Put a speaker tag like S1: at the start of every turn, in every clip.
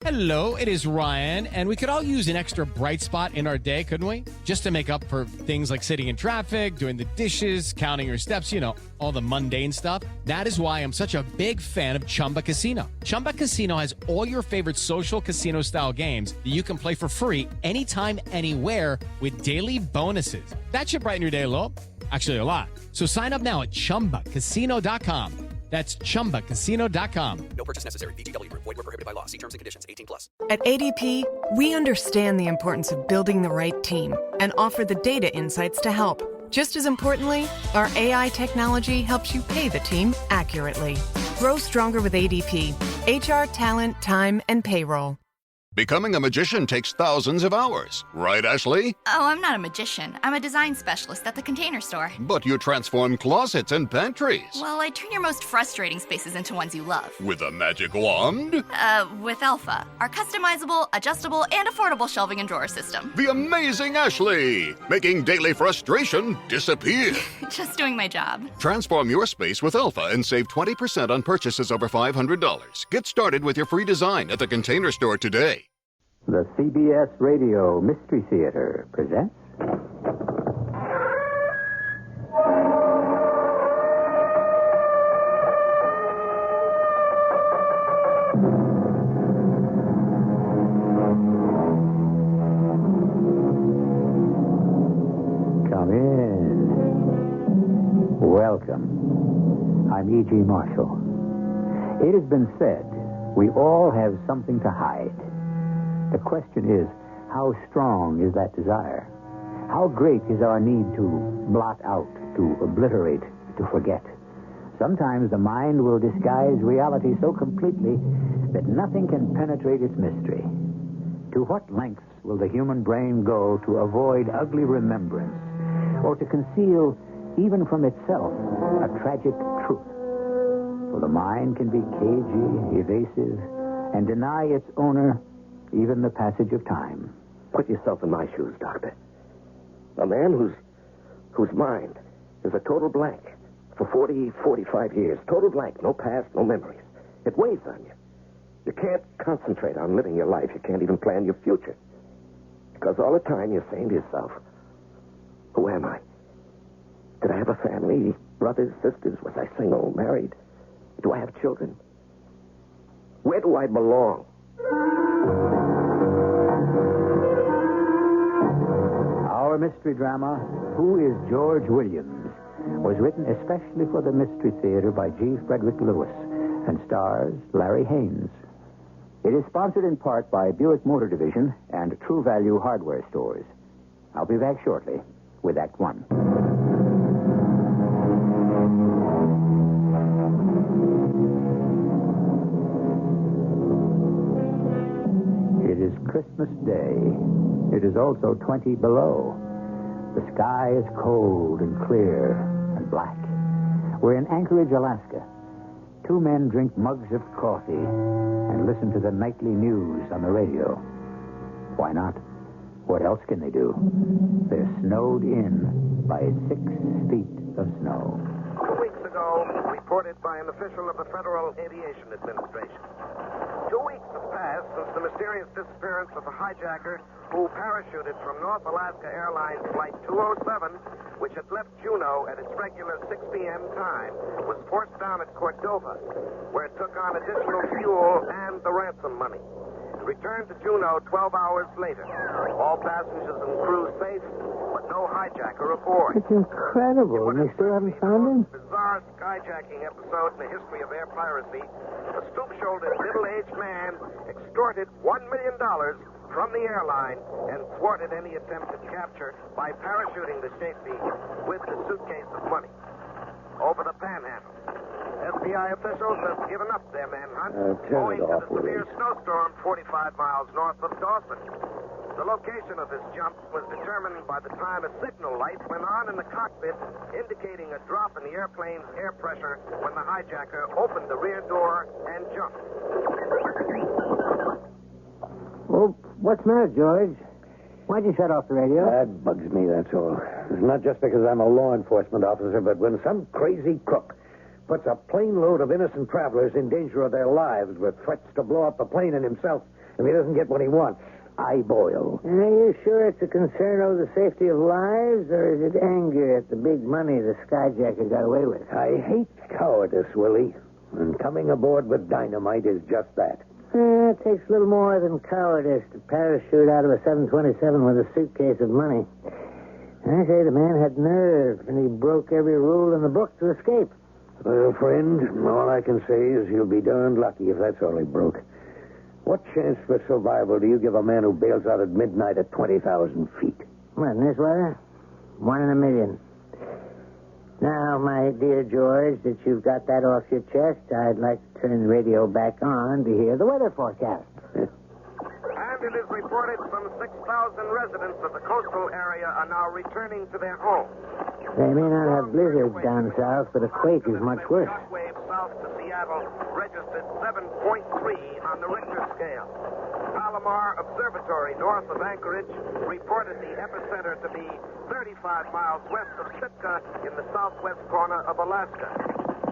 S1: Hello, it is Ryan, and we could all use an extra bright spot in our day, couldn't we? Just to make up for things like sitting in traffic, doing the dishes, counting your steps, all the mundane stuff. That is why I'm such a big fan of Chumba Casino. Chumba Casino has all your favorite social casino-style games that you can play for free anytime, anywhere with daily bonuses. That should brighten your day a little. Actually, a lot. So sign up now at ChumbaCasino.com. That's ChumbaCasino.com.
S2: No purchase necessary. VGW Group. Void where prohibited by law. See terms and conditions. 18+.
S3: At ADP, we understand the importance of building the right team and offer the data insights to help. Just as importantly, our AI technology helps you pay the team accurately. Grow stronger with ADP. HR, talent, time, and payroll.
S4: Becoming a magician takes thousands of hours. Right, Ashley?
S5: Oh, I'm not a magician. I'm a design specialist at the Container Store.
S4: But you transform closets and pantries.
S5: Well, I turn your most frustrating spaces into ones you love.
S4: With a magic wand?
S5: With Alpha, our customizable, adjustable, and affordable shelving and drawer system.
S4: The amazing Ashley! Making daily frustration disappear.
S5: Just doing my job.
S4: Transform your space with Alpha and save 20% on purchases over $500. Get started with your free design at the Container Store today.
S6: The CBS Radio Mystery Theater presents... Come in. Welcome. I'm E.G. Marshall. It has been said we all have something to hide. The question is, how strong is that desire? How great is our need to blot out, to obliterate, to forget? Sometimes the mind will disguise reality so completely that nothing can penetrate its mystery. To what lengths will the human brain go to avoid ugly remembrance, or to conceal, even from itself, a tragic truth? For the mind can be cagey, evasive, and deny its owner even the passage of time.
S7: Put yourself in my shoes, Doctor. A man whose mind is a total blank for 45 years. Total blank. No past, no memories. It weighs on you. You can't concentrate on living your life. You can't even plan your future. Because all the time you're saying to yourself, who am I? Did I have a family? Brothers, sisters? Was I single, married? Do I have children? Where do I belong?
S6: Our mystery drama, Who is George Williams, was written especially for the Mystery Theater by G. Frederick Lewis and stars Larry Haynes. It is sponsored in part by Buick Motor Division and True Value Hardware Stores. I'll be back shortly with Act One. It is Christmas Day. It is also 20 below. The sky is cold and clear and black. We're in Anchorage, Alaska. Two men drink mugs of coffee and listen to the nightly news on the radio. Why not? What else can they do? They're snowed in by 6 feet of snow.
S7: 2 weeks ago, reported by an official of the Federal Aviation Administration. 2 weeks have passed since the mysterious disappearance of a hijacker who parachuted from North Alaska Airlines Flight 207, which had left Juneau at its regular 6 p.m. time, was forced down at Cordova, where it took on additional fuel and the ransom money. It returned to Juneau 12 hours later. All passengers and crew safe, but no hijacker aboard.
S6: It's incredible. And they still haven't found him?
S7: Bizarre skyjacking episode in the history of air piracy. A stoop-shouldered, middle-aged man extorted $1 million from the airline and thwarted any attempted capture by parachuting to safety with the suitcase of money. Over the Panhandle. FBI officials have given up their manhunt owing to the severe snowstorm 45 miles north of Dawson. The location of this jump was determined by the time a signal light went on in the cockpit, indicating a drop in the airplane's air pressure when the hijacker opened the rear door and jumped.
S6: Well, what's the matter, George? Why'd you shut off the radio?
S8: That bugs me, that's all. It's not just because I'm a law enforcement officer, but when some crazy crook puts a plane load of innocent travelers in danger of their lives with threats to blow up the plane and himself, If he doesn't get what he wants, I boil.
S6: Are you sure it's a concern over the safety of lives, or is it anger at the big money the skyjacker got away with?
S8: I hate cowardice, Willie. And coming aboard with dynamite is just that.
S6: It takes a little more than cowardice to parachute out of a 727 with a suitcase of money. I say the man had nerve, and he broke every rule in the book to escape.
S8: Well, friend, all I can say is he'll be darned lucky if that's all he broke. What chance for survival do you give a man who bails out at midnight at 20,000 feet?
S6: What, in this weather? 1 in a million. Now, my dear George, that you've got that off your chest, I'd like to turn the radio back on to hear the weather forecast.
S7: And it is reported some 6,000 residents of the coastal area are now returning to their homes.
S6: They may not have blizzards down south, but a quake is much worse.
S7: Shockwave south to Seattle registered 7.3 on the Richter scale. Palomar Observatory north of Anchorage reported the epicenter to be 35 miles west of Sitka in the southwest corner of Alaska.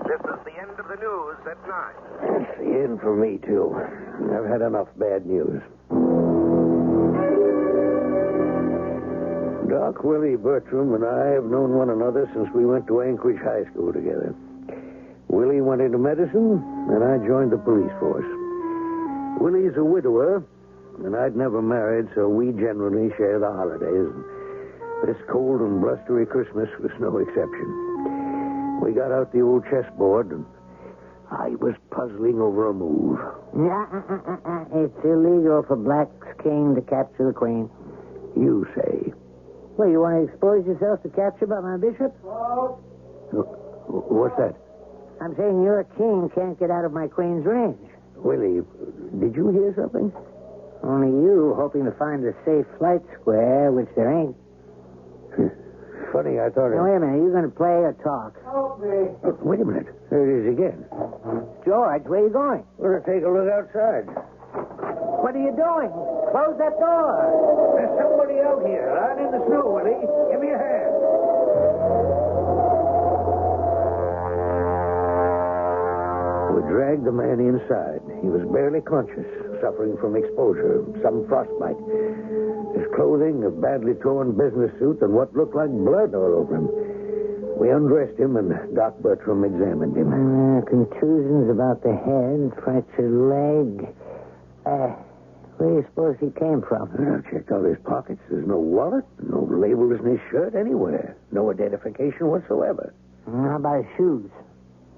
S7: This is the end of the news at 9.
S8: It's the end for me, too. I've had enough bad news. Doc, Willie Bertram, and I have known one another since we went to Anchorage High School together. Willie went into medicine, and I joined the police force. Willie's a widower, and I'd never married, so we generally share the holidays. This cold and blustery Christmas was no exception. We got out the old chessboard, and I was puzzling over a move.
S6: It's illegal for Black's king to capture the queen.
S8: You say.
S6: Well, you want to expose yourself to capture by my bishop?
S8: What's that?
S6: I'm saying your king can't get out of my queen's range.
S8: Willie, did you hear something?
S6: Only you hoping to find a safe flight square, which there ain't.
S8: Funny, I thought...
S6: Now, wait a minute. Are you going to play or talk?
S8: Wait a minute. There it is again.
S6: George, where are you going?
S8: We're going to take a look outside.
S6: What are you doing? Close that door.
S8: There's somebody out here, lying in the snow, Willie. Give me a hand. We dragged the man inside. He was barely conscious, suffering from exposure, some frostbite. His clothing, a badly torn business suit, and what looked like blood all over him. We undressed him, and Doc Bertram examined him.
S6: Contusions about the head, fractured leg. Where do you suppose he came from?
S8: I checked all his pockets. There's no wallet, no labels in his shirt anywhere. No identification whatsoever.
S6: How about his shoes?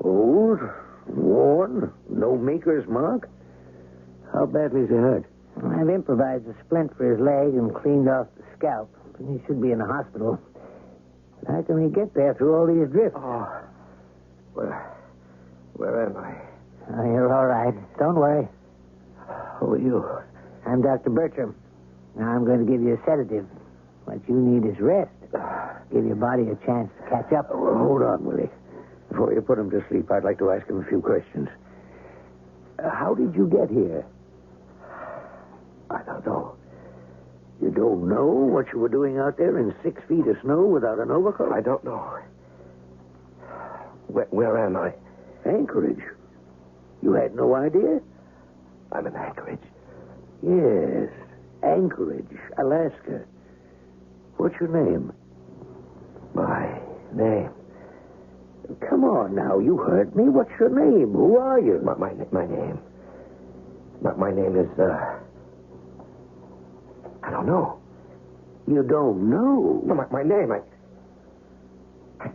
S8: Old, worn, no maker's mark. How badly is he hurt?
S6: I've improvised a splint for his leg and cleaned off the scalp. He should be in the hospital. But how can we get there through all these drifts?
S8: Where am I?
S6: You're all right. Don't worry.
S8: Who are you?
S6: I'm Dr. Bertram. Now I'm going to give you a sedative. What you need is rest. Give your body a chance to catch up.
S8: Well, hold on, Willie. Before you put him to sleep, I'd like to ask him a few questions. How did you get here? I don't know. You don't know what you were doing out there in 6 feet of snow without an overcoat?
S9: I don't know. Where am I?
S8: Anchorage. You had no idea?
S9: I'm in Anchorage.
S8: Yes, Anchorage, Alaska. What's your name?
S9: My name?
S8: Come on now, you heard me. What's your name? Who are you?
S9: My name. My name is, I don't know.
S8: You don't know?
S9: No, my name, I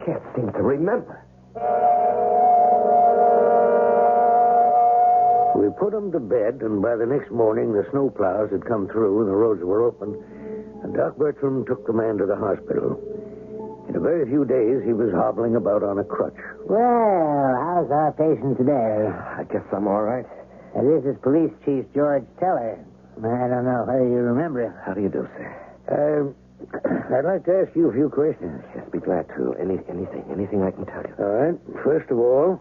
S9: can't seem to remember.
S8: We put him to bed, and by the next morning, the snow plows had come through and the roads were open, and Doc Bertram took the man to the hospital. In a very few days, he was hobbling about on a crutch.
S6: Well, how's our patient today?
S9: I guess I'm all right.
S6: This is Police Chief George Teller. I don't know whether you remember him.
S9: How do you do, sir?
S8: I'd like to ask you a few questions.
S9: Yes, be glad to. Anything I can tell you.
S8: All right. First of all,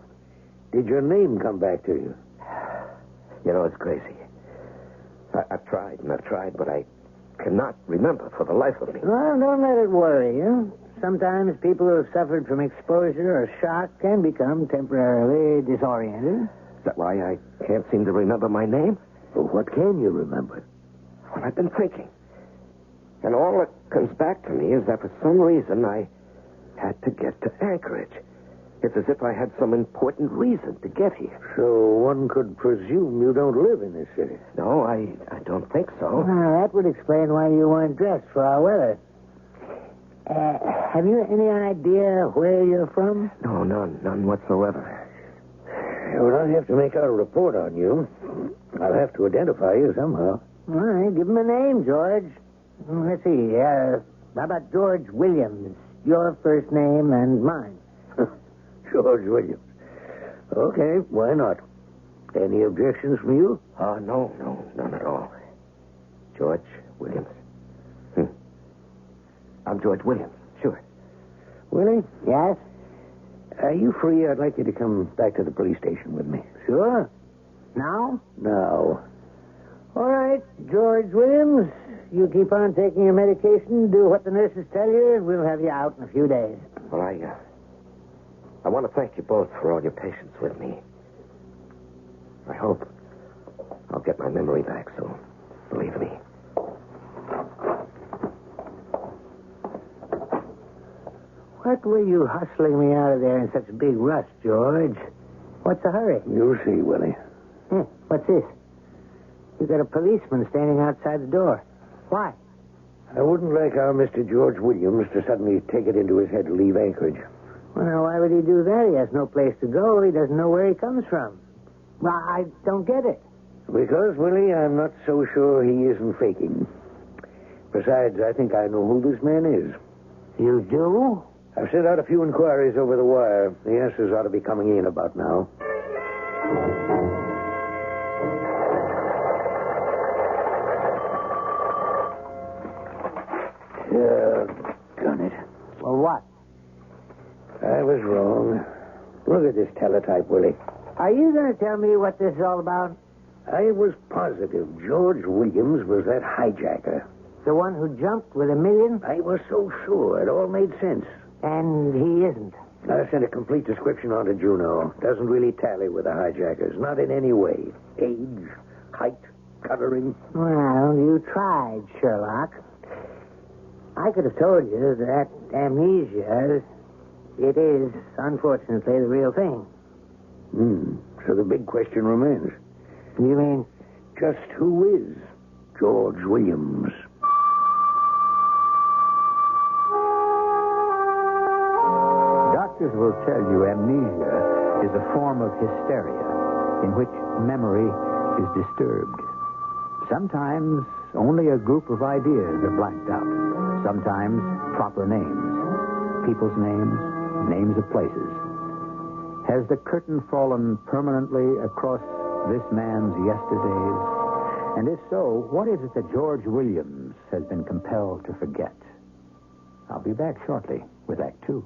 S8: did your name come back to you?
S9: You know, it's crazy. I've tried, but I cannot remember for the life of me.
S6: Well, don't let it worry you. Sometimes people who have suffered from exposure or shock can become temporarily disoriented.
S9: Is that why I can't seem to remember my name?
S8: Well, what can you remember?
S9: Well, I've been thinking. And all that comes back to me is that for some reason I had to get to Anchorage. It's as if I had some important reason to get here.
S8: So one could presume you don't live in this city.
S9: No, I don't think so.
S10: Well, that would explain why you weren't dressed for our weather. Have you any idea where you're from?
S9: No, none whatsoever.
S8: Well, I have to make out a report on you. I'll have to identify you somehow.
S10: All right, give him a name, George. Let's see. How about George Williams? Your first name and mine.
S8: George Williams. Okay, why not? Any objections from you?
S9: No, none at all. George Williams. I'm George Williams, sure.
S8: Willie?
S10: Yes?
S8: Are you free? I'd like you to come back to the police station with me.
S10: Sure. Now?
S8: Now.
S10: All right, George Williams. You keep on taking your medication, do what the nurses tell you, and we'll have you out in a few days.
S9: Well, I want to thank you both for all your patience with me. I hope I'll get my memory back soon. Believe me.
S10: What were you hustling me out of there in such a big rush, George? What's the hurry?
S8: You'll see, Willie.
S10: What's this? You got a policeman standing outside the door. Why?
S8: I wouldn't like our Mr. George Williams to suddenly take it into his head to leave Anchorage.
S10: Well, why would he do that? He has no place to go. He doesn't know where he comes from. Well, I don't get it.
S8: Because, Willie, I'm not so sure he isn't faking. Besides, I think I know who this man is.
S10: You do?
S8: I've sent out a few inquiries over the wire. The answers ought to be coming in about now. Gun it.
S10: Well, what?
S8: I was wrong. Look at this teletype, Willie.
S10: Are you going to tell me what this is all about?
S8: I was positive George Williams was that hijacker.
S10: The one who jumped with $1 million?
S8: I was so sure. It all made sense.
S10: And he isn't.
S8: I sent a complete description on to Juno. Doesn't really tally with the hijackers. Not in any way. Age, height, coloring.
S10: Well, you tried, Sherlock. I could have told you that amnesia, it is, unfortunately, the real thing.
S8: So the big question remains.
S10: You mean?
S8: Just who is George Williams?
S6: Doctors will tell you amnesia is a form of hysteria in which memory is disturbed. Sometimes only a group of ideas are blanked out. Sometimes proper names, people's names, names of places. Has the curtain fallen permanently across this man's yesterdays? And if so, what is it that George Williams has been compelled to forget? I'll be back shortly with Act Two.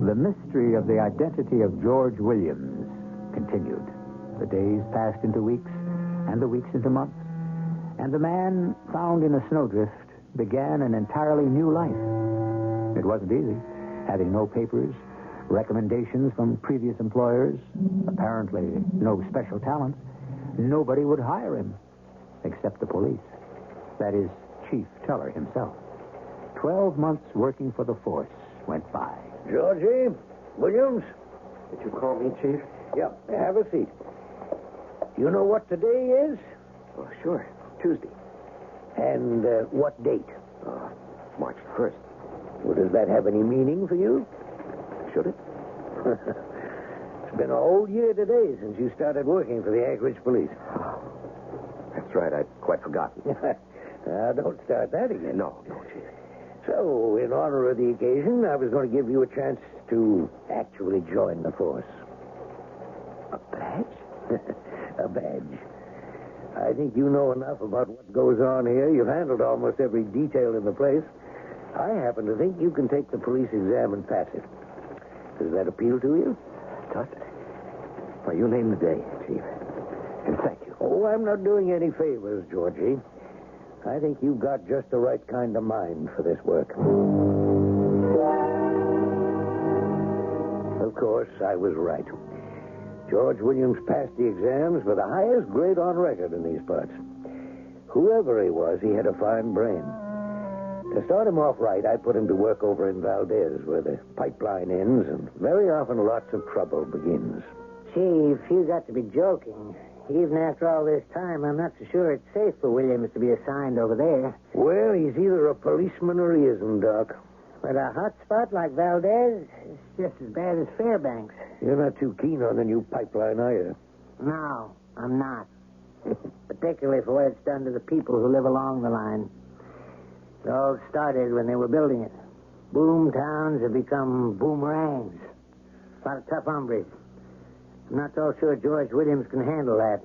S6: The mystery of the identity of George Williams continued. The days passed into weeks, and the weeks into months. And the man found in a snowdrift began an entirely new life. It wasn't easy, having no papers, recommendations from previous employers, apparently no special talent. Nobody would hire him, except the police. That is, Chief Teller himself. 12 months working for the force went by.
S8: Georgie Williams?
S9: Did you call me, Chief?
S8: Yeah, have a seat. You know what today is?
S9: Oh, sure. Tuesday.
S8: And what date?
S9: March 1st.
S8: Well, does that have any meaning for you?
S9: Should it?
S8: It's been a whole year today since you started working for the Anchorage Police.
S9: That's right. I'd quite forgotten.
S8: Now, don't start that again.
S9: No, Chief.
S8: So, in honor of the occasion, I was going to give you a chance to actually join the force.
S9: A badge?
S8: A badge. I think you know enough about what goes on here. You've handled almost every detail in the place. I happen to think you can take the police exam and pass it. Does that appeal to you?
S9: Does it? Well, you name the day, Chief. And thank you.
S8: Oh, I'm not doing any favors, Georgie. I think you've got just the right kind of mind for this work. Of course, I was right. George Williams passed the exams with the highest grade on record in these parts. Whoever he was, he had a fine brain. To start him off right, I put him to work over in Valdez, where the pipeline ends, and very often lots of trouble begins.
S10: Chief, you got to be joking. Even after all this time, I'm not so sure it's safe for Williams to be assigned over there.
S8: Well, he's either a policeman or he isn't, Doc.
S10: But a hot spot like Valdez is just as bad as Fairbanks.
S8: You're not too keen on the new pipeline, are you?
S10: No, I'm not. Particularly for what it's done to the people who live along the line. It all started when they were building it. Boom towns have become boomerangs. A lot of tough hombres. I'm not so sure George Williams can handle that.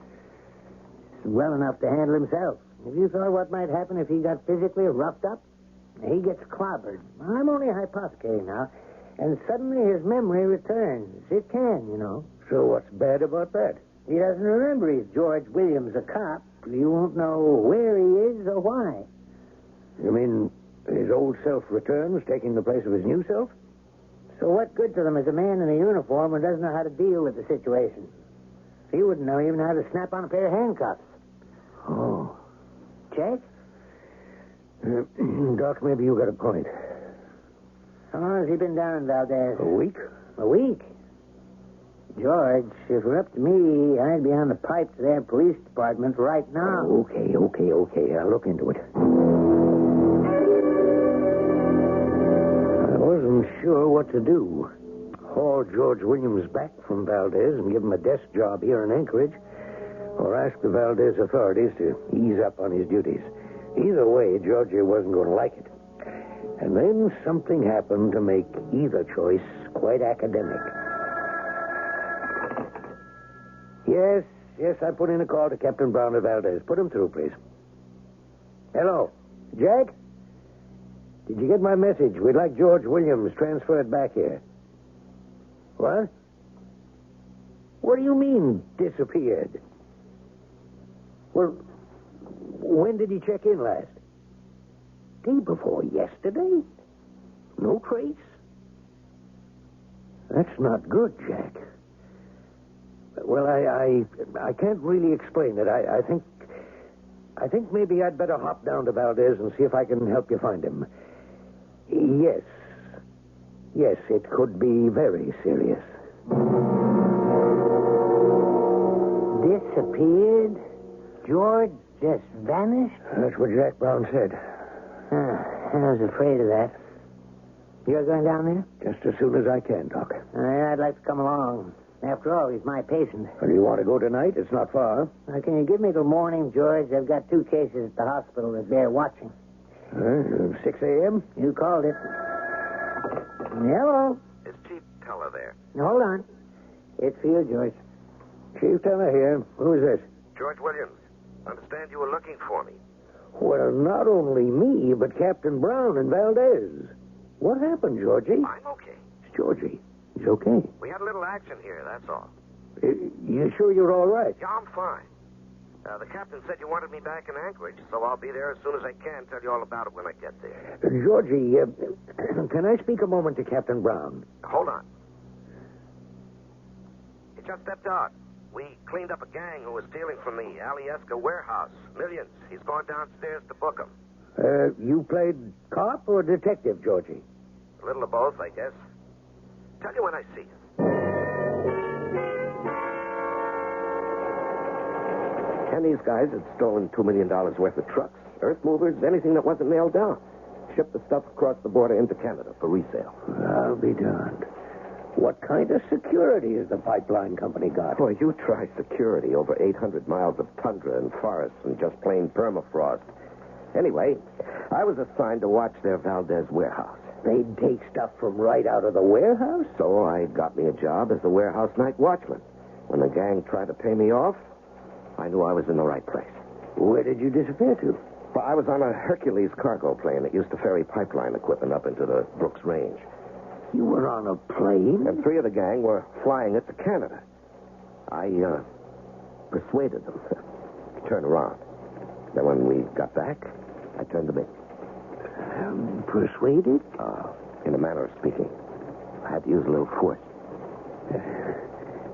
S10: He's well enough to handle himself. Have you thought what might happen if he got physically roughed up? He gets clobbered. I'm only hypothecating now. And suddenly his memory returns. It can, you know.
S8: So what's bad about that?
S10: He doesn't remember he's George Williams, a cop. You won't know where he is or why.
S8: You mean his old self returns, taking the place of his new self?
S10: So what good to them is a man in a uniform who doesn't know how to deal with the situation? He wouldn't know even how to snap on a pair of handcuffs.
S8: Oh.
S10: Check?
S8: Doc, maybe you got a point.
S10: How long has he been down in Valdez?
S8: A week?
S10: A week? George, if it were up to me, I'd be on the pipe to their police department right now.
S8: Okay. I'll look into it. I wasn't sure what to do. Haul George Williams back from Valdez and give him a desk job here in Anchorage, or ask the Valdez authorities to ease up on his duties. Either way, Georgia wasn't going to like it. And then something happened to make either choice quite academic. Yes, I put in a call to Captain Brown of Valdez. Put him through, please. Hello, Jack? Did you get my message? We'd like George Williams transferred back here. What? What do you mean, disappeared? Well, when did he check in last? Day before yesterday? No trace? That's not good, Jack. Well, I can't really explain it. I think maybe I'd better hop down to Valdez and see if I can help you find him. Yes, it could be very serious.
S10: Disappeared? George just vanished?
S8: That's what Jack Brown said.
S10: I was afraid of that. You're going down there?
S8: Just as soon as I can, Doc.
S10: I'd like to come along. After all, he's my patient.
S8: Do you want to go tonight? It's not far.
S10: Can you give me till morning, George? I've got 2 cases at the hospital that they're watching.
S8: 6 a.m.?
S10: You called it. Hello.
S7: Is Chief Teller there?
S10: Hold on. It's for you, George.
S8: Chief Teller here. Who is this?
S7: George Williams. Understand you were looking for me.
S8: Well, not only me, but Captain Brown and Valdez. What happened, Georgie?
S7: I'm okay.
S8: It's Georgie. He's okay.
S7: We had a little action here, that's all.
S8: You sure you're all right?
S7: Yeah, I'm fine. The captain said you wanted me back in Anchorage, so I'll be there as soon as I can. Tell you all about it when I get there.
S8: Georgie, can I speak a moment to Captain Brown?
S7: Hold on. He just stepped out. We cleaned up a gang who was stealing from the Alieska warehouse. Millions. He's gone downstairs to book them.
S8: You played cop or detective, Georgie?
S7: A little of both, I guess. Tell you when I see you.
S9: And these guys had stolen $2 million worth of trucks, earth movers, anything that wasn't nailed down. Shipped the stuff across the border into Canada for resale.
S8: I'll be darned. What kind of security has the pipeline company got?
S9: Boy, you try security over 800 miles of tundra and forests and just plain permafrost. Anyway, I was assigned to watch their Valdez warehouse.
S8: They'd take stuff from right out of the warehouse?
S9: So I got me a job as the warehouse night watchman. When the gang tried to pay me off, I knew I was in the right place.
S8: Where did you disappear to?
S9: Well, I was on a Hercules cargo plane that used to ferry pipeline equipment up into the Brooks Range.
S8: You were on a plane?
S9: And 3 of the gang were flying it to Canada. I persuaded them to turn around. Then when we got back, I turned them in.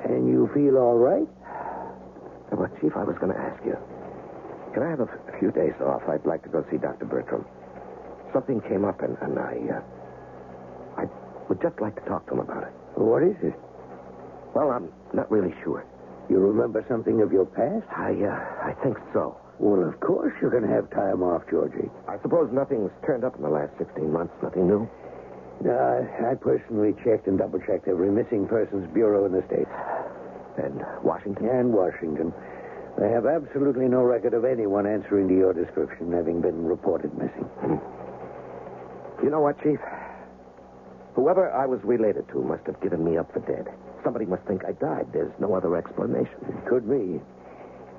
S8: And you feel all right?
S9: Well, Chief, I was going to ask you. Can I have a few days off? I'd like to go see Dr. Bertram. Something came up, and I would just like to talk to him about it.
S8: What is it?
S9: Well, I'm not really sure.
S8: You remember something of your past?
S9: I think so.
S8: Well, of course you're going to have time off, Georgie.
S9: I suppose nothing's turned up in the last 16 months. Nothing new?
S8: I personally checked and double-checked every missing persons bureau in the state.
S9: And Washington?
S8: And Washington. They have absolutely no record of anyone answering to your description having been reported missing.
S9: You know what, Chief? Whoever I was related to must have given me up for dead. Somebody must think I died. There's no other explanation.
S8: It could be.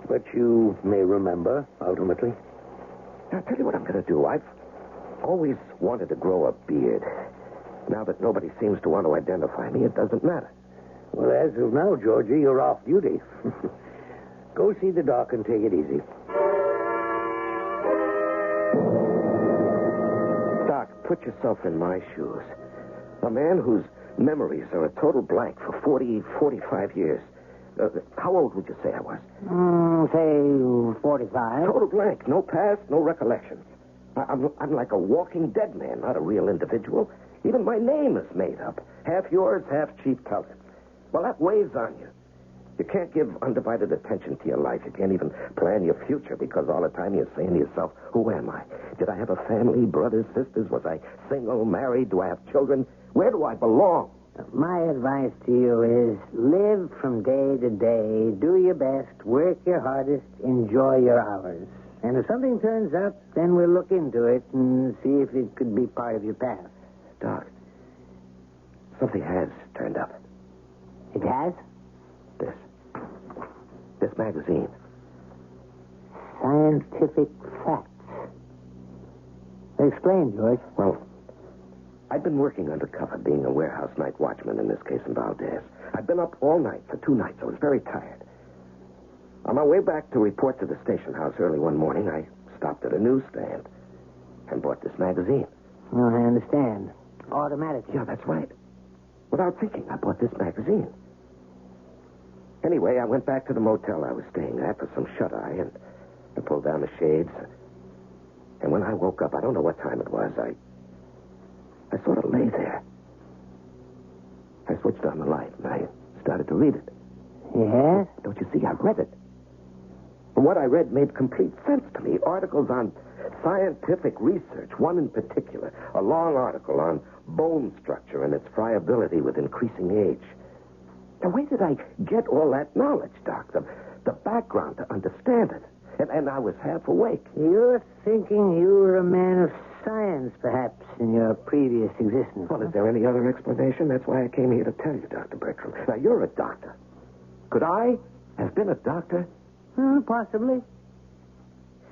S8: But you may remember, ultimately.
S9: Now, I'll tell you what I'm going to do. I've always wanted to grow a beard. Now that nobody seems to want to identify me, it doesn't matter.
S8: Well, as of now, Georgie, you're off duty. Go see the doc and take it easy.
S9: Doc, put yourself in my shoes. A man whose memories are a total blank for 40, 45 years. How old would you say I was?
S10: Say 45.
S9: Total blank. No past, no recollection. I'm like a walking dead man, not a real individual. Even my name is made up. Half yours, half Chief Teller's. Well, that weighs on you. You can't give undivided attention to your life. You can't even plan your future because all the time you're saying to yourself, who am I? Did I have a family, brothers, sisters? Was I single, married? Do I have children? Where do I belong?
S10: My advice to you is live from day to day, do your best, work your hardest, enjoy your hours. And if something turns up, then we'll look into it and see if it could be part of your past.
S9: Doc, something has turned up.
S10: It has?
S9: This magazine.
S10: Scientific Facts. Explain, George.
S9: Well, I've been working undercover, being a warehouse night watchman in this case in Valdez. I've been up all night for 2 nights. I was very tired. On my way back to report to the station house early one morning, I stopped at a newsstand and bought this magazine.
S10: Oh, I understand. Automatically.
S9: Yeah, that's right. Without thinking, I bought this magazine. Anyway, I went back to the motel I was staying at for some shut-eye, and I pulled down the shades. And when I woke up, I don't know what time it was, I sort of lay there. I switched on the light, and I started to read it.
S10: Yeah?
S9: Don't you see? I read it. And what I read made complete sense to me. Articles on scientific research, one in particular, a long article on bone structure and its friability with increasing age. Now, where did I get all that knowledge, Doc? The background to understand it. And I was half awake.
S10: You're thinking you were a man of science, perhaps, in your previous existence.
S9: Well, is there any other explanation? That's why I came here to tell you, Dr. Bertram. Now, you're a doctor. Could I have been a doctor?
S10: Possibly.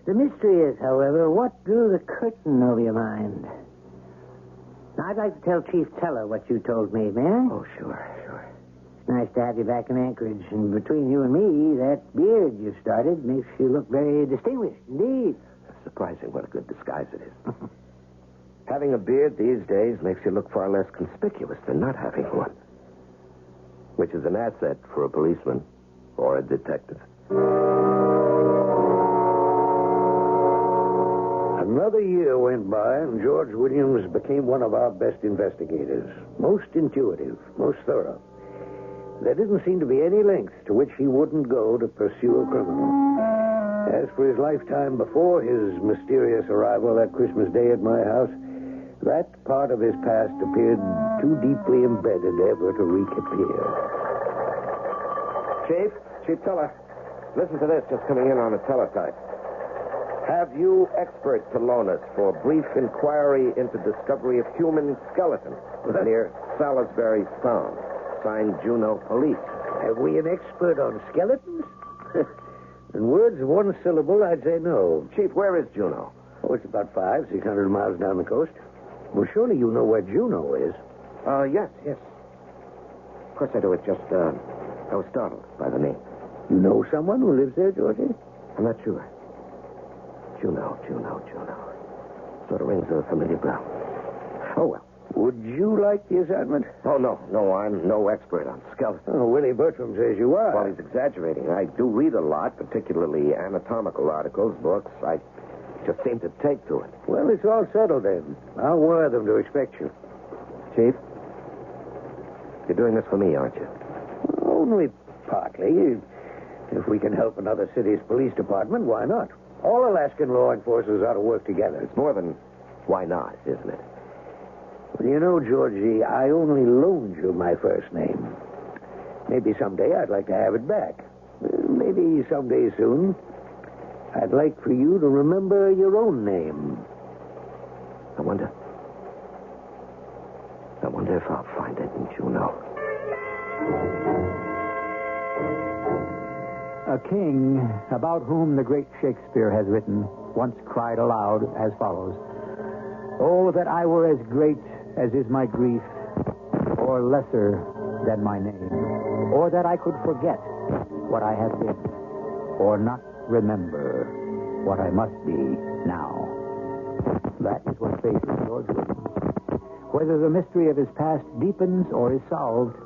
S10: The mystery is, however, what drew the curtain over your mind? Now, I'd like to tell Chief Teller what you told me, may I?
S9: Oh, sure.
S10: It's nice to have you back in Anchorage. And between you and me, that beard you started makes you look very distinguished indeed.
S9: It's surprising what a good disguise it is. Having a beard these days makes you look far less conspicuous than not having one. Which is an asset for a policeman or a detective.
S8: Another year went by, and George Williams became one of our best investigators. Most intuitive, most thorough. There didn't seem to be any lengths to which he wouldn't go to pursue a criminal. As for his lifetime before his mysterious arrival that Christmas Day at my house, that part of his past appeared too deeply embedded ever to reappear.
S9: Chief Teller, listen to this just coming in on a teletype. Have you expert to loan us for brief inquiry into discovery of human skeleton near Salisbury Sound? Signed, Juneau Police.
S8: Have we an expert on skeletons? In words of one syllable, I'd say no.
S9: Chief, where is Juneau?
S8: Oh, it's about 600 miles down the coast. Well, surely you know where Juneau is.
S9: Yes. Of course I do. It just, I was startled by the name.
S8: You know someone who lives there, Georgie?
S9: I'm not sure. Juneau. Sort of rings a familiar bell. Oh, well.
S8: Would you like the assignment?
S9: Oh, no, I'm no expert on skeletons.
S8: Oh, Willie Bertram says you are.
S9: Well, he's exaggerating. I do read a lot, particularly anatomical articles, books. I just seem to take to it.
S8: Well, it's all settled then. I'll wire them to expect you.
S9: Chief, you're doing this for me, aren't you?
S8: Only partly. If we can help another city's police department, why not? All Alaskan law enforcers ought to work together.
S9: It's more than why not, isn't it?
S8: Well, you know, Georgie, I only loaned you my first name. Maybe someday I'd like to have it back. Maybe someday soon. I'd like for you to remember your own name.
S9: I wonder if I'll find it in Juneau.
S6: A king about whom the great Shakespeare has written once cried aloud as follows: "Oh, that I were as great as is my grief, or lesser than my name, or that I could forget what I have been, or not remember what I must be now." That is what faces George Williams. Whether the mystery of his past deepens or is solved,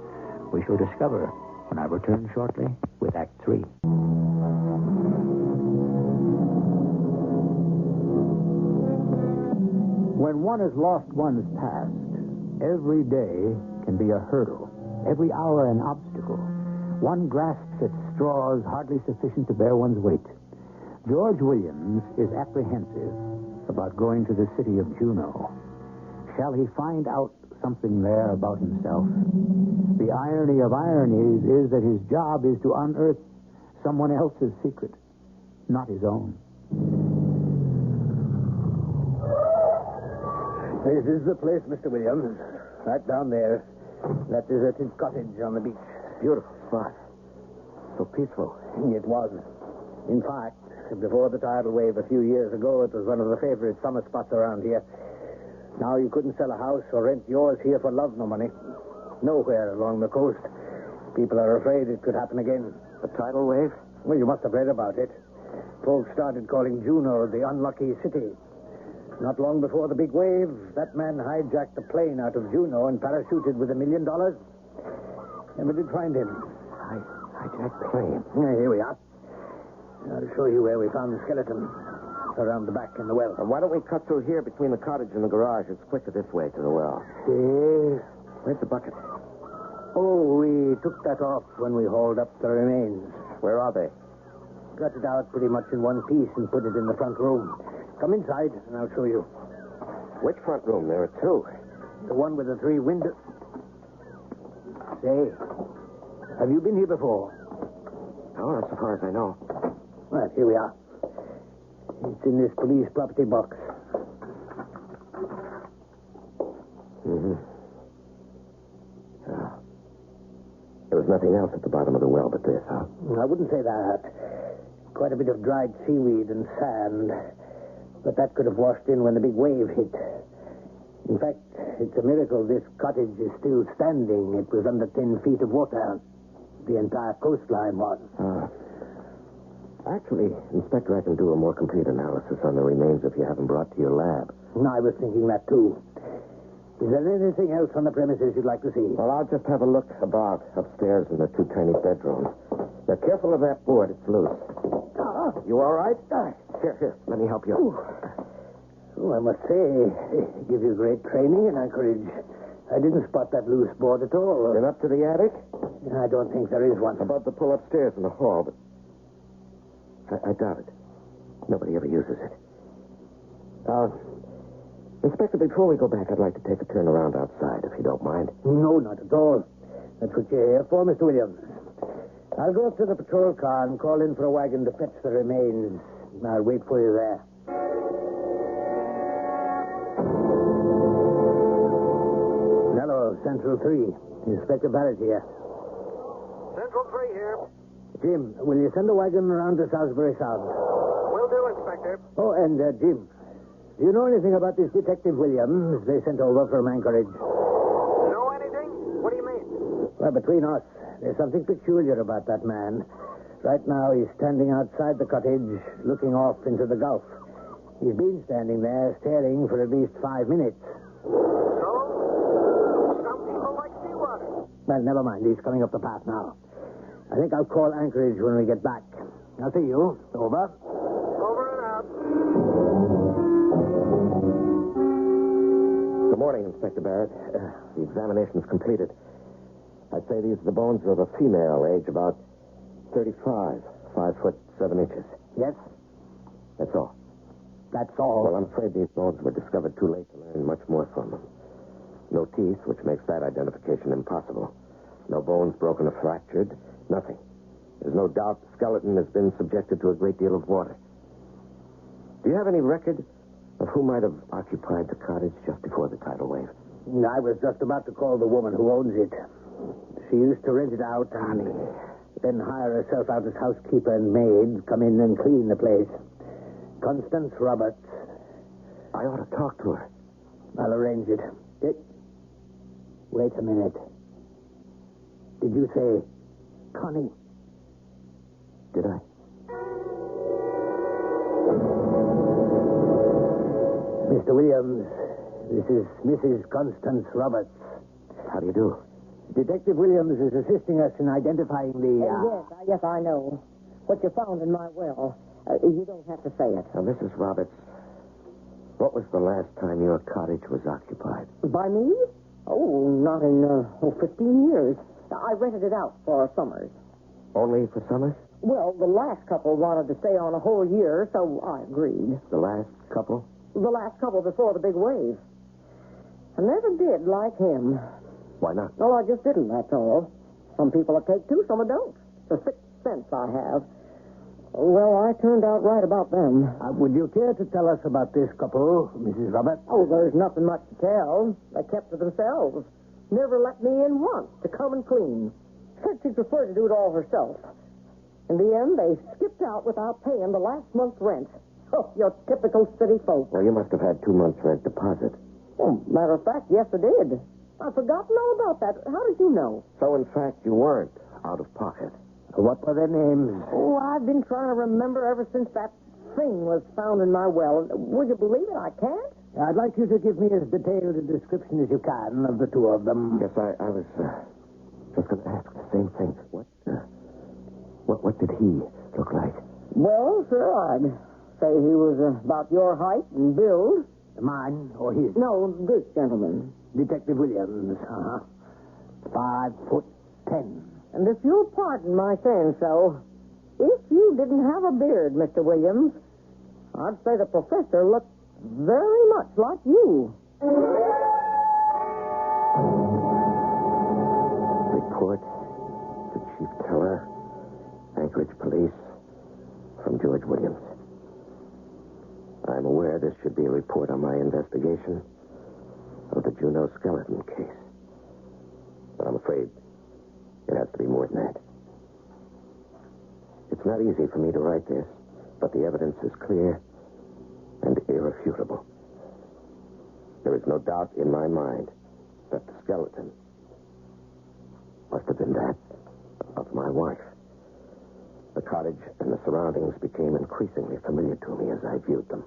S6: we shall discover when I return shortly with Act 3. When one has lost one's past, every day can be a hurdle, every hour an obstacle. One grasps at straws hardly sufficient to bear one's weight. George Williams is apprehensive about going to the city of Juneau. Shall he find out something there about himself? The irony of ironies is that his job is to unearth someone else's secret, not his own.
S10: This is the place, Mr. Williams. Right down there. That deserted cottage on the beach.
S9: Beautiful spot. So peaceful.
S10: It was. In fact, before the tidal wave a few years ago, it was one of the favorite summer spots around here. Now you couldn't sell a house or rent yours here for love nor money. Nowhere along the coast. People are afraid it could happen again.
S9: A tidal wave?
S10: Well, you must have read about it. Folks started calling Juneau the unlucky city. Not long before the big wave, that man hijacked a plane out of Juneau and parachuted with $1 million. Never did find him.
S9: Hijacked plane?
S10: Yeah, here we are. I'll show you where we found the skeleton. Around the back in the well.
S9: Why don't we cut through here between the cottage and the garage? It's quicker this way to the well.
S10: See?
S9: Where's the bucket?
S10: Oh, we took that off when we hauled up the remains.
S9: Where are they?
S10: Got it out pretty much in one piece and put it in the front room. Come inside, and I'll show you.
S9: Which front room? There are two.
S10: The one with the 3 windows. Say, have you been here before?
S9: No, not so far as I know.
S10: Well, here we are. It's in this police property box.
S9: Mm-hmm. There was nothing else at the bottom of the well but this, huh?
S10: I wouldn't say that. Quite a bit of dried seaweed and sand. But that could have washed in when the big wave hit. In fact, it's a miracle this cottage is still standing. It was under 10 feet of water. The entire coastline was.
S9: Actually, Inspector, I can do a more complete analysis on the remains if you haven't brought to your lab.
S10: I was thinking that, too. Is there anything else on the premises you'd like to see?
S9: Well, I'll just have a look about upstairs in the 2 tiny bedrooms. Now, careful of that board. It's loose. You all right? Here. Let me help you.
S10: Oh, I must say, it gives you great training in anchorage. I didn't spot that loose board at all.
S9: Been up to the attic?
S10: I don't think there is one.
S9: About the pull upstairs in the hall, but I doubt it. Nobody ever uses it. Inspector, before we go back, I'd like to take a turn around outside, if you don't mind.
S10: No, not at all. That's what you're here for, Mr. Williams. I'll go up to the patrol car and call in for a wagon to fetch the remains. I'll wait for you there. Hello, Central 3. Inspector Barrett here.
S7: Central 3 here.
S10: Jim, will you send a wagon around to Salisbury Sound?
S7: Will do, Inspector.
S10: Oh, and Jim, do you know anything about this Detective Williams they sent over from Anchorage?
S7: Know anything? What do you mean?
S10: Well, between us, there's something peculiar about that man. Right now, he's standing outside the cottage, looking off into the Gulf. He's been standing there, staring for at least 5 minutes.
S7: So?
S10: Well, never mind. He's coming up the path now. I think I'll call Anchorage when we get back. I'll see you. Over.
S7: Over and out.
S9: Good morning, Inspector Barrett. The examination's completed. I'd say these are the bones of a female, age about 35, 5 foot 7 inches.
S10: Yes?
S9: That's all.
S10: That's all.
S9: Well, I'm afraid these bones were discovered too late to learn much more from them. No teeth, which makes that identification impossible. No bones broken or fractured. Nothing. There's no doubt the skeleton has been subjected to a great deal of water. Do you have any record of who might have occupied the cottage just before the tidal wave?
S10: I was just about to call the woman who owns it. She used to rent it out and then hire herself out as housekeeper and maid, come in and clean the place. Constance Roberts.
S9: I ought to talk to her.
S10: I'll arrange it. Wait a minute. Did you say Connie?
S9: Did I?
S10: Mr. Williams, this is Mrs. Constance Roberts.
S9: How do you do?
S10: Detective Williams is assisting us in identifying the...
S11: Yes, I know. What you found in my well. You don't have to say it.
S9: Now, Mrs. Roberts, what was the last time your cottage was occupied?
S11: By me? Oh, not in 15 years. I rented it out for summers.
S9: Only for summers?
S11: Well, the last couple wanted to stay on a whole year, so I agreed.
S9: The last couple?
S11: The last couple before the big wave. I never did like him.
S9: Why not?
S11: Well, I just didn't, that's all. Some people will take to, some don't. It's a sixth sense I have. Well, I turned out right about them.
S10: Would you care to tell us about this couple, Mrs. Roberts?
S11: Oh, there's nothing much to tell. They kept to themselves. Never let me in once to come and clean. Said she'd prefer to do it all herself. In the end, they skipped out without paying the last month's rent. Oh, your typical city folk.
S9: Well, you must have had 2 months' rent deposit.
S11: Well, matter of fact, yes, I did. I've forgotten all about that. How did you know?
S9: So, in fact, you weren't out of pocket.
S10: What were their names?
S11: Oh, I've been trying to remember ever since that thing was found in my well. Would you believe it? I can't.
S10: I'd like you to give me as detailed a description as you can of the two of them.
S9: Yes, I was just going to ask the same thing. What did he look like?
S11: Well, sir, I'd say he was about your height and build.
S10: Mine or his?
S11: No, this gentleman.
S10: Detective Williams. 5'10".
S11: And if you'll pardon my saying so, if you didn't have a beard, Mr. Williams, I'd say the professor looked very much like you.
S9: Report to Chief Teller, Anchorage Police, from George Williams. I'm aware this should be a report on my investigation of the Juneau skeleton case. But I'm afraid it has to be more than that. It's not easy for me to write this, but the evidence is clear and irrefutable. There is no doubt in my mind that the skeleton must have been that of my wife. The cottage and the surroundings became increasingly familiar to me as I viewed them.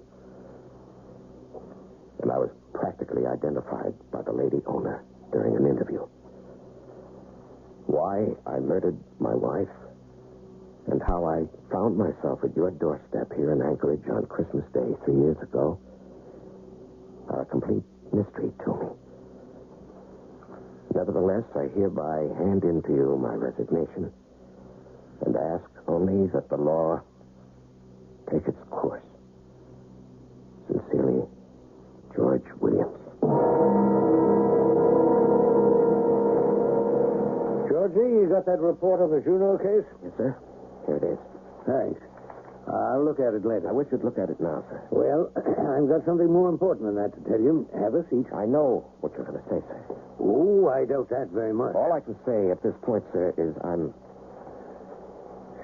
S9: And I was practically identified by the lady owner during an interview. Why I murdered my wife and how I found myself at your doorstep here in Anchorage on Christmas Day 3 years ago are a complete mystery to me. Nevertheless, I hereby hand in to you my resignation and ask only that the law take its course. Sincerely, George Williams.
S8: Georgie, you got that report on the Juneau case?
S9: Yes, sir. Here it is.
S8: Thanks. I'll look at it later.
S9: I wish you'd look at it now, sir.
S8: Well, I've got something more important than that to tell you. Have a seat.
S9: I know what you're going to say, sir.
S8: Oh, I doubt that very much.
S9: All I can say at this point, sir, is I'm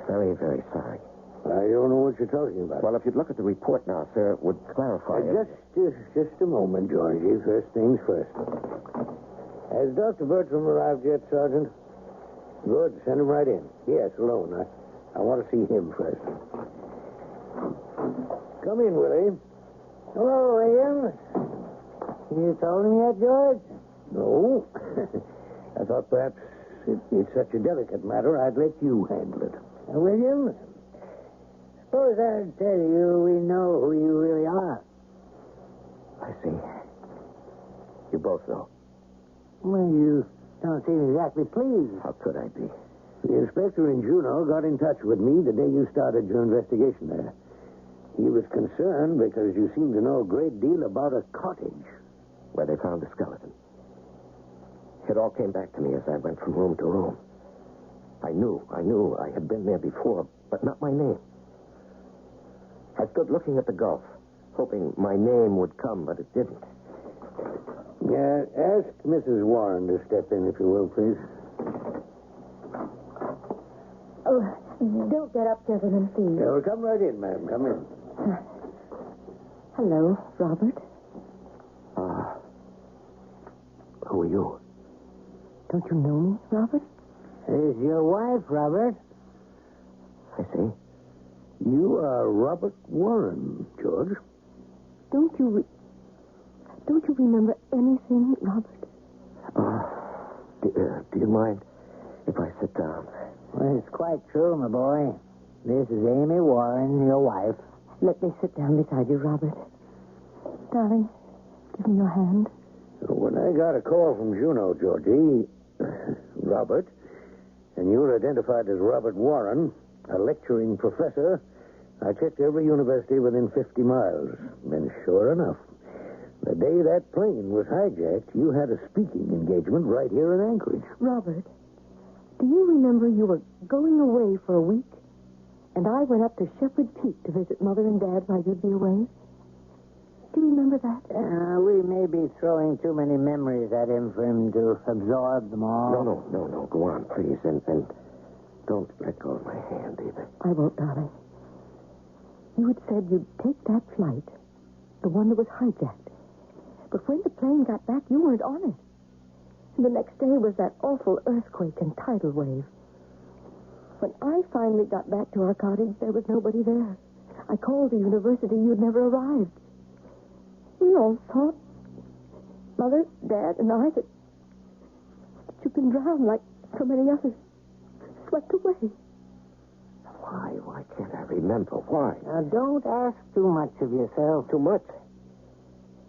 S9: very, very sorry.
S8: I don't know what you're talking about.
S9: Well, if you'd look at the report now, sir, it would clarify it.
S8: Just a moment, Georgie. First things first. Has Dr. Bertram arrived yet, Sergeant? Good. Send him right in. Yes, alone. I want to see him first. Come in, Willie.
S10: Hello, Williams. You told him yet, George?
S8: No. I thought perhaps It's such a delicate matter, I'd let you handle it.
S10: William, suppose I'd tell you we know who you really are.
S9: I see. You both know.
S10: Well, you don't seem exactly pleased.
S9: How could I be?
S8: The inspector in Juneau got in touch with me the day you started your investigation there. He was concerned because you seemed to know a great deal about a cottage.
S9: Where they found the skeleton. It all came back to me as I went from room to room. I knew I had been there before, but not my name. I stood looking at the gulf, hoping my name would come, but it didn't.
S8: Yeah, ask Mrs. Warren to step in, if you will, please.
S11: Oh, don't get up, gentlemen, please.
S8: Yeah, well, come right in, ma'am. Come in.
S11: Hello, Robert.
S9: Who are you?
S11: Don't you know me, Robert?
S10: This is your wife, Robert.
S9: I see.
S8: You are Robert Warren, George.
S11: Don't you remember anything, Robert?
S9: Do you mind if I sit down?
S10: Well, it's quite true, my boy. This is Amy Warren, your wife.
S11: Let me sit down beside you, Robert. Darling, give me your hand.
S8: When I got a call from Juneau, Georgie, Robert, and you were identified as Robert Warren, a lecturing professor, I checked every university within 50 miles. And sure enough, the day that plane was hijacked, you had a speaking engagement right here in Anchorage.
S11: Robert, do you remember you were going away for a week, and I went up to Shepherd Peak to visit Mother and Dad while you'd be away? Do you remember that?
S10: We may be throwing too many memories at him for him to absorb them all.
S9: No. Go on, please. And don't let go of my hand either.
S11: I won't, darling. You had said you'd take that flight, the one that was hijacked. But when the plane got back, you weren't on it. And the next day was that awful earthquake and tidal wave. When I finally got back to our cottage, there was nobody there. I called the university. You'd never arrived. We all thought, Mother, Dad, and I, that you'd been drowned like so many others. Swept away.
S9: Why? Why can't I remember? Why?
S10: Now, don't ask too much of yourself.
S9: Too much?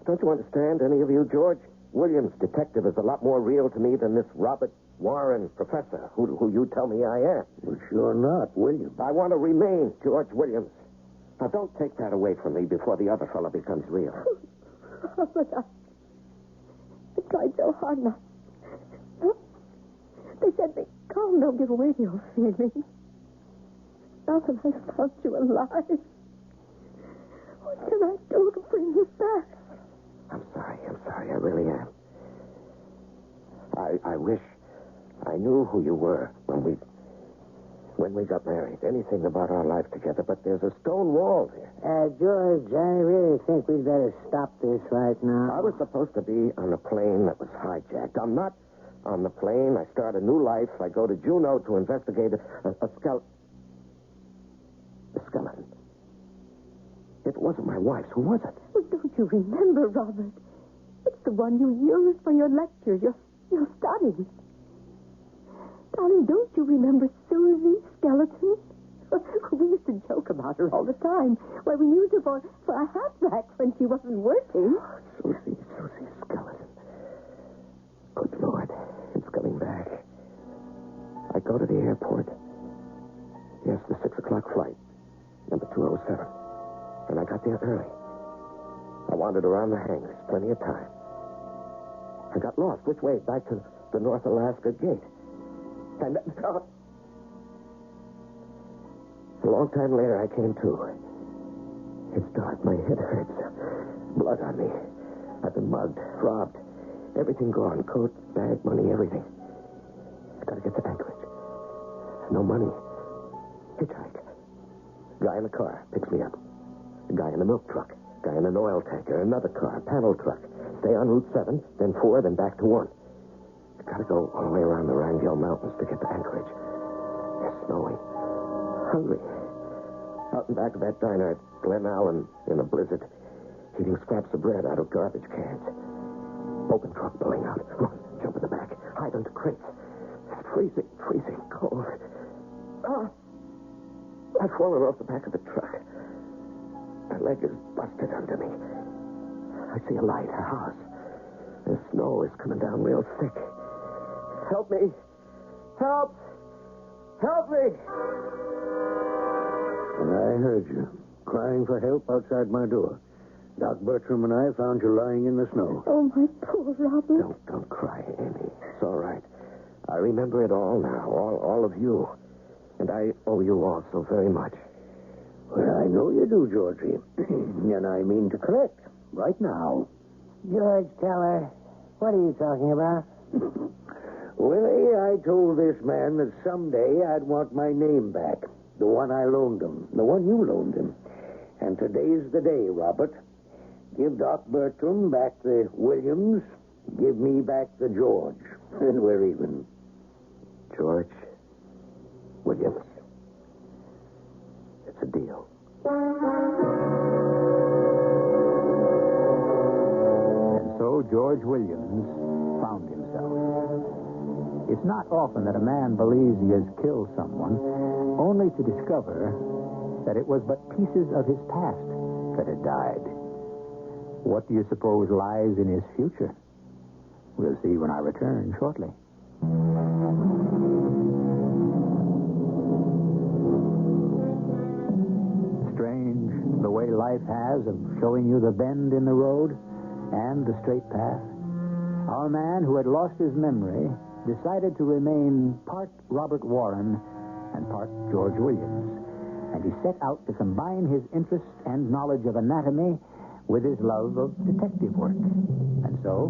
S9: Don't you understand, any of you, George? Williams, detective, is a lot more real to me than this Robert Warren professor, who you tell me I am.
S8: Well, sure not, William.
S9: I want to remain George Williams. Now, don't take that away from me before the other fellow becomes real.
S11: Robert, I tried so hard not. They said they don't give away your feelings. Now that I found you alive, what can I do to bring you back?
S9: I'm sorry, I really am. I wish I knew who you were when we got married. Anything about our life together, but there's a stone wall there.
S10: George, I really think we'd better stop this right now.
S9: I was supposed to be on a plane that was hijacked. I'm not on the plane. I start a new life. I go to Juneau to investigate a skeleton. It wasn't my wife's. Who was it?
S11: Well, don't you remember, Robert? It's the one you used for your lectures, your studies. Darling, don't you remember Susie Skeleton? We used to joke about her all the time. Well, we used her for a hat rack when she wasn't working.
S9: Susie Skeleton. Good Lord, it's coming back. I go to the airport. Yes, the 6 o'clock flight, number 207. And I got there early. I wandered around the hangars, plenty of time. I got lost. Which way? Back to the North Alaska gate. And a long time later, I came to. It's dark. My head hurts. Blood on me. I've been mugged, robbed. Everything gone. Coat, bag, money, everything. I gotta get to Anchorage. No money. Hitchhike. Guy in the car picks me up. A guy in a milk truck. Guy in an oil tanker. Another car. Panel truck. Stay on Route 7, then 4, then back to 1. I gotta go all the way around the Wrangell Mountains to get to Anchorage. It's snowing. Hungry. Out in back of that diner at Glen Allen in a blizzard, eating scraps of bread out of garbage cans. Open truck pulling out. Run, jump in the back. Hide under crates. This freezing cold. Ah! I've fallen off the back of the truck. My leg is busted under me. I see a light, a house. The snow is coming down real thick. Help me! Help! Help me!
S8: And I heard you crying for help outside my door. Doc Bertram and I found you lying in the snow.
S11: Oh, my poor Robert.
S9: Don't cry, Amy. It's all right. I remember it all now, all of you. And I owe you all so very much.
S8: Well, I know you do, Georgie. And I mean to collect right now.
S10: George Keller, what are you talking about?
S8: Willie, I told this man that someday I'd want my name back. The one I loaned him. The one you loaned him. And today's the day, Robert. Give Doc Bertram back the Williams. Give me back the George. And we're even.
S9: George Williams. It's a deal.
S6: And so George Williams found himself. It's not often that a man believes he has killed someone, only to discover that it was but pieces of his past that had died. What do you suppose lies in his future? We'll see when I return shortly. Strange the way life has of showing you the bend in the road and the straight path. Our man, who had lost his memory, decided to remain part Robert Warren and part George Williams. And he set out to combine his interest and knowledge of anatomy with his love of detective work. And so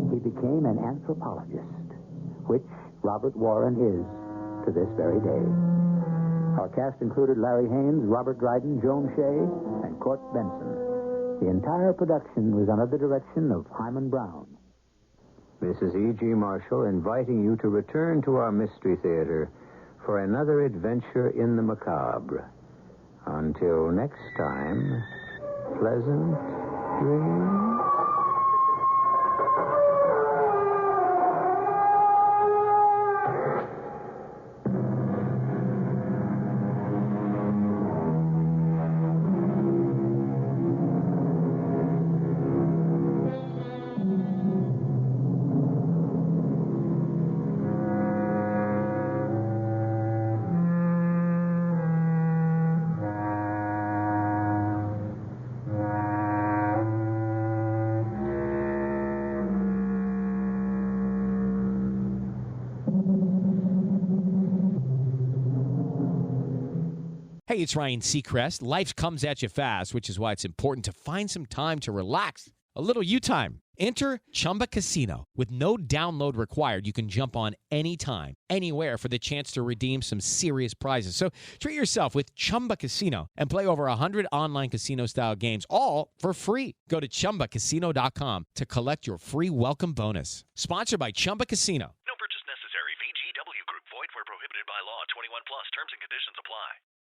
S6: he became an anthropologist, which Robert Warren is to this very day. Our cast included Larry Haynes, Robert Dryden, Joan Shea, and Court Benson. The entire production was under the direction of Hyman Brown. This is E.G. Marshall inviting you to return to our Mystery Theater for another adventure in the macabre. Until next time, pleasant dreams.
S1: Hey, it's Ryan Seacrest. Life comes at you fast, which is why it's important to find some time to relax. A little you time. Enter Chumba Casino. With no download required, you can jump on anytime, anywhere for the chance to redeem some serious prizes. So treat yourself with Chumba Casino and play over 100 online casino-style games, all for free. Go to ChumbaCasino.com to collect your free welcome bonus. Sponsored by Chumba Casino.